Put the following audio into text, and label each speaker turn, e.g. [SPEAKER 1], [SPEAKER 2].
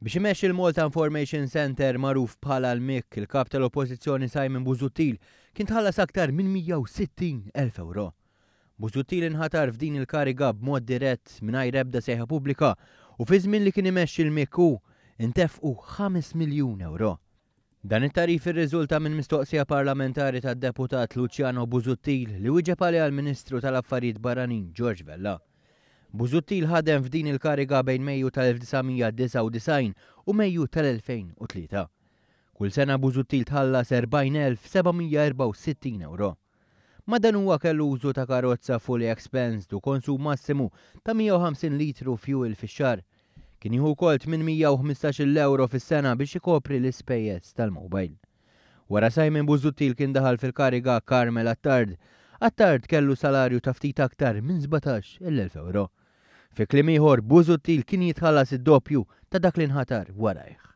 [SPEAKER 1] Biex imexxi il-Malta Information Center magħruf bħala l-MIC, il-kap tal-Oppożizzjoni Simon Busuttil kien tħallas aktar minn 160,000 euro. Busuttil inħatar f'din il-kariga b'mod dirett mingħajr ebda sejħa pubblika u fi żmien li kien imexxi l-MIC hu intefqu 5 miljun euro. Dan it-tarif irriżulta minn mistoqsija parlamentari tad-deputat Luciano Busuttil li wieġeb għaliha l-Ministru tal-Affarijiet Barranin George Vella. Busuttil ħadem f'din il-kariga bejn Mejju tal-1999 u Mejju tal-2003. Kull sena Busuttil tħallas 40,764 euro. Ma dan huwa kellu użu ta' karozza fully expensed u konsum massimu ta' 150 litru fuel fix-xahar. Kien jieħu wkoll 815 euro fis-sena biex ikopri l-ispejjeż tal-mowbajl. Wara Simon Busuttil kien daħal fil-kariga Carmel Attard. Attard kellu salarju ta' ftit aktar minn 17,000 euro. Fi kliem ieħor Busuttil kien jitħallas id-doppju ta' dak li nħatar warajh.